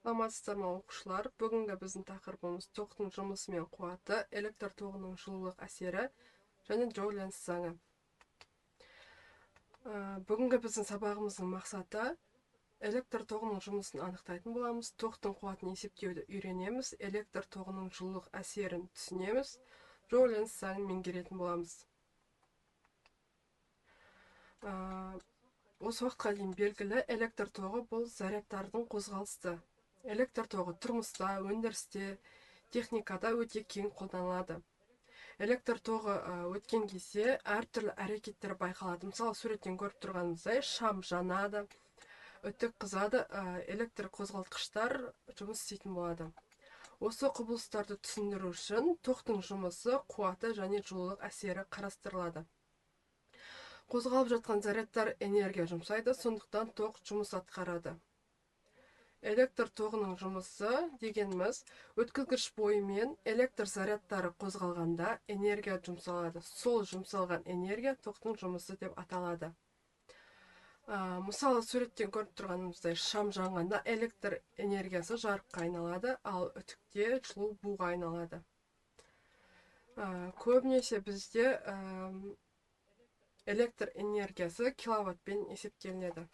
Саламатсыздар ма оқушылар? Бүгінгі біздің тақырыбымыз тоқтың жұмысы мен қуаты, электр тоғының жылулық әсері және Джоуль Ленц заңы. Бүгінгі біздің сабағымыздың мақсаты электр тоғының жұмысын анықтайтын боламыз, тоқтың қуатын есептеуді үйренеміз, электр тоғының жылулық әсерін түсінеміз, Джоуль Ленц заңын меңгеретін боламыз. Осы уақытқа дейін белгілі, электр тоғы бұл зарядтардың қозғалысы. Электр тоғы тұрмыста, өндірісте, техникада өте кең қолданылады. Электр тоғы өткен кезде әртүрлі әрекеттер байқалады. Мысалы, суреттен көріп тұрғанымыздай, шам жанады, үтік қызады, электр қозғалтқыштар жұмыс істейтін болады. Осы құбылыстарды түсіндіру үшін тоқтың жұмысы, қуаты және жылулық әсері қарастырылады. Қозғалып жатқан зарядтар энергия жұмсайды, сондықтан тоқ жұмыс атқарады. Электр тоғының жұмысы дегеніміз, өткізгіш бойымен электр зарядтары қозғалғанда энергия жұмсалады. Сол жұмсалған энергия тоқтың жұмысы деп аталады. Мысалы, суреттен көріп тұрғанымыздай, шам жанғанда электр энергиясы жарыққа айналады, ал үтікте жылу буға айналады. Көбінесе бізде электр энергиясы киловаттпен есептелінеді.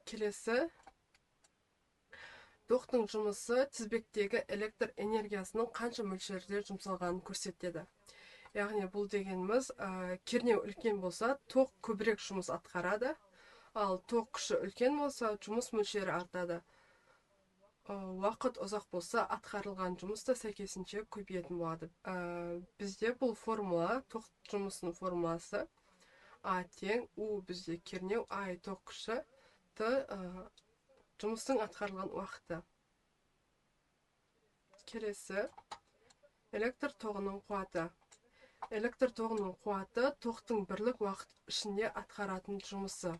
Келесі, тоқтың жұмысы тізбектегі электр энергиясының қанша мөлшерде жұмсалғанын көрсетеді. Яғни бұл дегеніміз, кернеу үлкен болса, тоқ көбірек жұмыс атқарады, ал тоқ күші үлкен болса, жұмыс мөлшері артады. Уақыт ұзақ болса, атқарылған жұмыс та сәйкесінше көбейетін болады. Бізде бұл формула, тоқ жұмысының формуласы А тең У бізде кернеу, А тоқ күші, Т жұмыстың атқарылған уақыты. Келесі, электр тоғының қуаты. Электр тоғының қуаты тоқтың бірлік уақыт ішінде атқаратын жұмысы.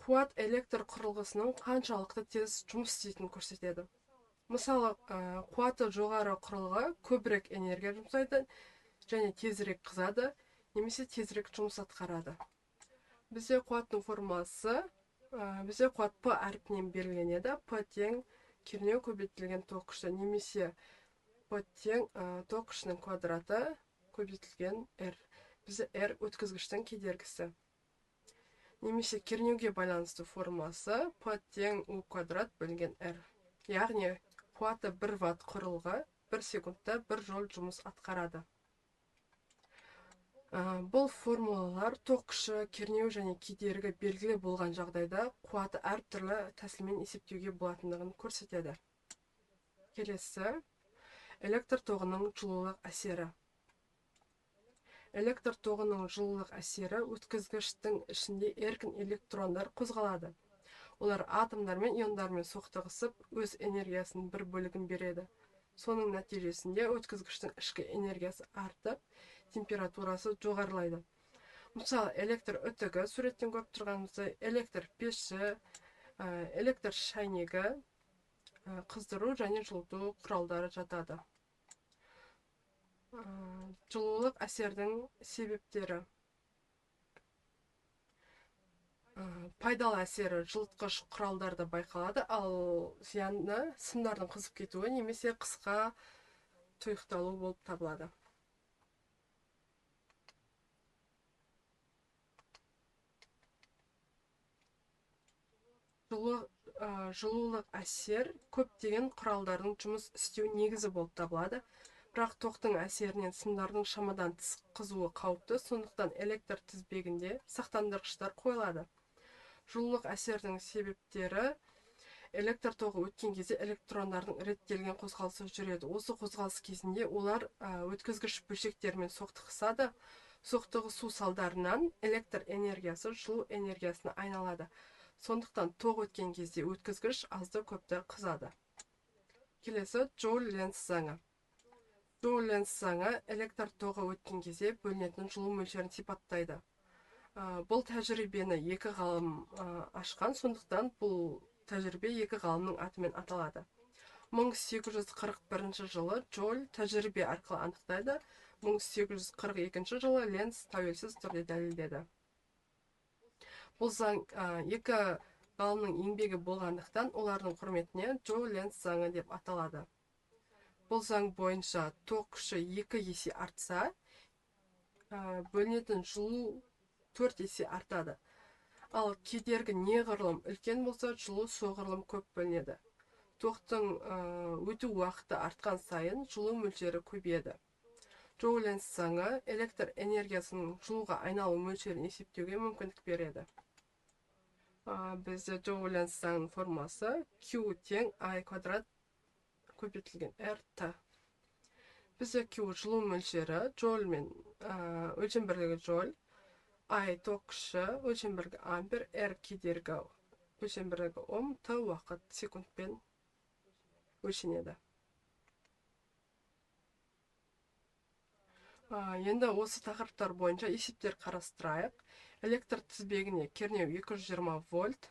Қуат электр құрылғысының қаншалықты тез жұмыс істейтінін көрсетеді. Мысалы, қуаты жоғары құрылғы көбірек энергия жұмсайды және тезірек қызады, немесе тезірек жұмыс атқарады. Бізде қуаттың формуласы, бізде қуат П әрпінен белгіленеді. П тең кернеу көбейтілген тоқ күші, немесе П тең тоқ күшінің квадраты көбейтілген R. Бізде R өткізгіштің кедергісі. Немесе кернеуге байланысты формуласы П тең У квадрат бөлінген R. Яғни қуаты 1 ватт құрылғы 1 секундта 1 жол жұмыс атқарады. Бұл формулалар тоқ күші, кернеу және кедергі белгілі болған жағдайда қуаты әртүрлі тәсілмен есептеуге болатындығын көрсетеді. Келесі, электр тоғының жылулық әсері. Электр тоғының жылулық әсері өткізгіштің ішінде еркін электрондар қозғалады. Олар атомдар мен иондармен соқтығысып, өз энергиясының бір бөлігін береді. Соның нәтижесінде өткізгіштің ішкі энергиясы артып, температурасы жоғарылайды. Мысалы, электр үтігі, суреттен көріп тұрғанымыздай, электр пеші, электр шайнегі, қыздыру және жылыту құралдары жатады. Жылулық әсердің себептері. Пайдалы әсері жылытқыш құралдарда байқалады, ал зияны сымдардың қызып кетуі немесе қысқа тұйықталу болып табылады. Жылулық әсер көптеген құралдардың жұмыс істеу негізі болып табылады. Бірақ тоқтың әсерінен сымдардың шамадан тыс қызуы қауіпті, сондықтан электр тізбегінде сақтандырғыштар қойылады. Жылулық әсердің себептері: электр тоғы өткен кезде электрондардың реттелген қозғалысы жүреді. Осы қозғалыс кезінде олар өткізгіш бөлшектермен соқтығысады. Соқтығысу салдарынан электр энергиясы жылу энергиясына айналады. Сондықтан тоқ өткен кезде өткізгіш азды көпті қызады. Келесі, Джоуль Ленц заңы. Джоуль Ленц заңы электр тоғы өткен кезде бөлінетін жылу мөлшерін сипаттайды. Бұл тәжірибені екі ғалым ашқан, сондықтан бұл тәжірибе екі ғалымның атымен аталады. 1841 жылы Джоуль тәжірибе арқылы анықтайды, 1842 жылы Ленц тәуелсіз түрде дәлелдеді. Бұл заң екі ғалымның еңбегі болғандықтан олардың құрметіне Джоу Ленц заңы деп аталады. Бұл заң бойынша ток күші 2 есе артса, бөлінетін жылу 4 есе артады. Ал кедергі неғұрлым үлкен болса, жылу соғұрлым көп бөлінеді. Токтың өту уақыты артқан сайын жылу мөлшері көбейеді. Джоу Ленц заңы электр энергиясының жылуға айналу мөлшерін есептеуге мүмкіндік береді. Бізде Джоу Ленц заңының формасы Q тең I квадрат көбейтілген RT. Бізде Q жылу мөлшері, джоуль мен өлшем бірлігі джоуль, I ток күші, өлшем бірлігі ампер, R кедергі, өлшем бірлігі ом, T уақыт секундпен өлшенеді. Енді осы тақырыптар бойынша есептер қарастырайық. Электр тізбегіне кернеу 220 вольт,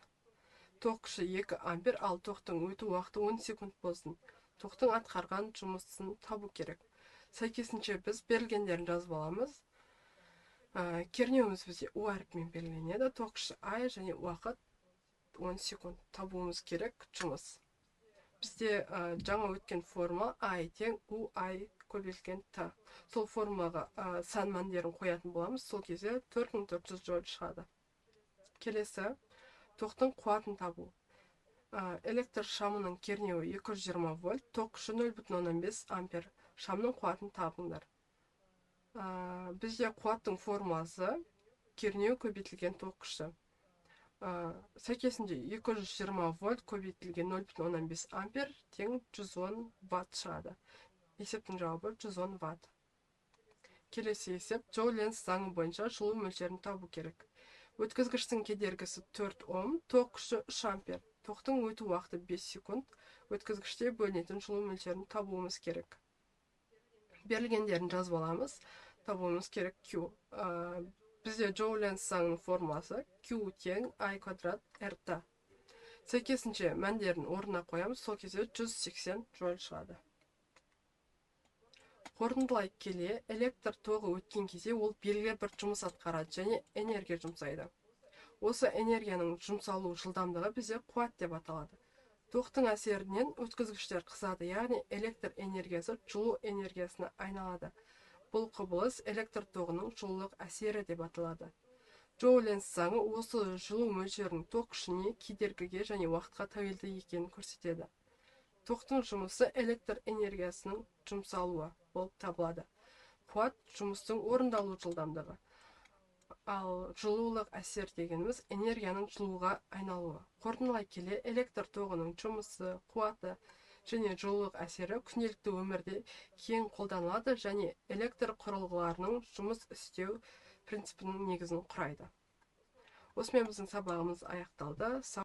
ток күші 2 ампер, ал токтың өту уақыты 10 секунд болсын. Токтың атқарған жұмысын табу керек. Сәйкесінше біз берілгендерін жазып аламыз. Кернеуіміз бізде U әріпімен белгіленеді. Ток күші I және уақыт 10 секунд. Табуымыз керек жұмыс. Бізде жаңа өткен форма I тең UI көбейтілген T. Сол формаға сан мәндерін қоятын боламыз. Сол кезде 4400 джоуль шығады. Келесі, токтың қуатын табу. Электр шамының кернеуі 220 вольт, ток күші 0,5 ампер. Шамның қуатын табыңдар. Бізде қуаттың формасы кернеу көбейтілген ток күші. Сәйкесінде 220 вольт көбейтілген 0,5 ампер тең 110 ватт шығады. Есептің жауабы 110 ватт. Келесі есеп, Джоу Ленц заңы бойынша жылу мөлшерін табу керек. Өткізгіштің кедергісі 4 ом, ток күші 3 ампер. Токтың өту уақыты 5 секунд. Өткізгіште бөлінетін жылу мөлшерін табуымыз керек. Берілгендерін жазып аламыз. Табуымыз керек Q. Бізде Джоу Ленц заңының формасы Q тең I квадрат RT. Сәйкесінше мәндерін орнына қоямыз. Сол кезде 180 джоуль шығады. Қорытындылай келе, электр тоғы өткен кезде ол белгілі бір жұмыс атқарады және энергия жұмсайды. Осы энергияның жұмсалу жылдамдығы бізде қуат деп аталады. Токтың әсерінен өткізгіштер қызады, яғни электр энергиясы жылу энергиясына айналады. Бұл құбылыс электр тоғының жылулық әсері деп аталады. Джоу Ленц заңы осы жылу мөлшерінің ток күшіне, кедергіге және уақытқа тәуелді екенін көрсетеді. Токтың жұмысы электр энергиясының жұмсалуы болып табылады. Қуат жұмыстың орындалу жылдамдығы. Ал жылулық әсер дегеніміз энергияның жылуға айналуы. Қорытындылай келе, электр тоғының жұмысы, қуаты және жылулық әсері күнделікті өмірде кең қолданылады және электр құрылғыларының жұмыс істеу принципінің негізін құрайды. Осымен біздің сабағымыз аяқталды.